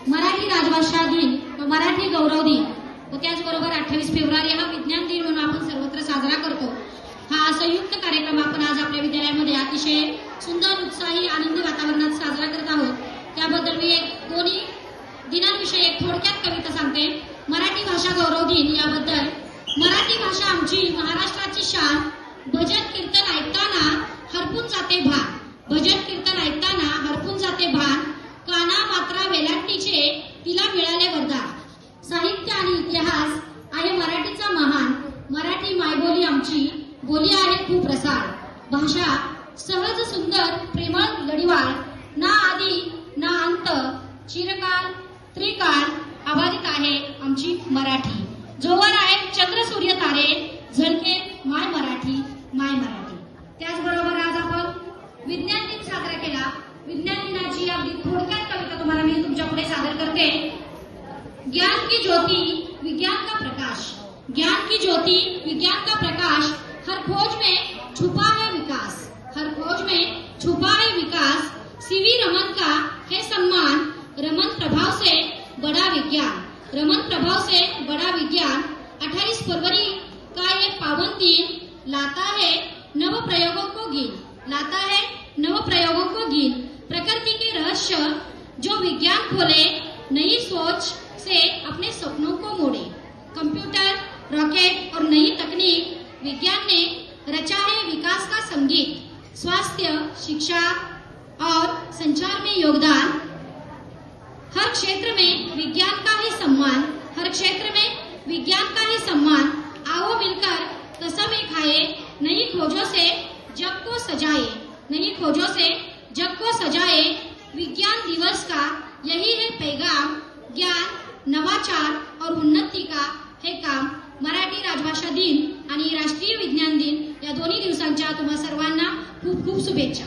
मराठी राजभाषा दिन व मराठी गौरव दिन व त्याचबरोबर 28 फेब्रुवारी हा विज्ञान दिन म्हणून आपण सर्वत्र साजरा करतो। हा संयुक्त कार्यक्रम आपण आज आपल्या विद्यालयामध्ये अतिशय सुंदर उत्साही आनंदी वातावरणात साजरा करत आहोत। त्याबद्दल मी दोन्ही दिनांविषयी एक थोडक्यात कविता सांगते। मराठी भाषा गौरव दिन याबद्दल, मराठी भाषा आमची महाराष्ट्राची शान, भजन कीर्तन ऐकताना हरपून जाते भान, भजन कीर्तन ऐकताना हरपून जाते भान, काना मात्रा वेलांटीचे तिला मिळाले वरदान, साहित्य आणि इतिहास आहे मराठीचा महान, मराठी मायबोली आमची बोली आहे खूप रसाळ, भाषा सहज सुंदर प्रेमळ लढीवाळ, ना आदी ना अंत, चिरकाल त्रिकाल अबाधित आहे आमची मराठी, जोवर आहे चंद्र सूर्य तारे झळके माय मराठी माय मराठी। त्याचबरोबर आज आपण विज्ञान दिन साजरा केला। विज्ञान दिनाची अगदी थोडक्यात कविता तुम्हाला मी तुमच्या पुढे सादर करते। ज्ञान की ज्योति विज्ञान का प्रकाश, ज्ञान की ज्योति विज्ञान का प्रकाश, हर खोज में छुपा है विकास, हर खोज में छुपा है विकास, सीवी रमन का है सम्मान, रमन प्रभाव से बड़ा विज्ञान, रमन प्रभाव से बड़ा विज्ञान, 28 फरवरी का ये पावन दिन लाता है नव प्रयोगों को गिन, लाता है नव प्रयोगों को गिन, प्रकृति के रहस्य जो विज्ञान खोले, नई सोच से अपने सपनों को मोड़े, कंप्यूटर रॉकेट और नई तकनीक विज्ञान ने रचा है विकास का संगीत, स्वास्थ्य शिक्षा और संचार में योगदान, हर क्षेत्र में विज्ञान का है सम्मान, हर क्षेत्र में विज्ञान का है सम्मान, आओ मिलकर कसमें खाए, नई खोजों से जग को सजाए, नई खोजों से जग को सजाए, विज्ञान दिवस का यही है पैगाम, ज्ञान नवाचार और उन्नति का हे काम। मराठी राजभाषा दिन आणि राष्ट्रीय विज्ञान दिन या दोन्ही दिवसांच्या तुम्हा सर्वांना खूप खूप शुभेच्छा।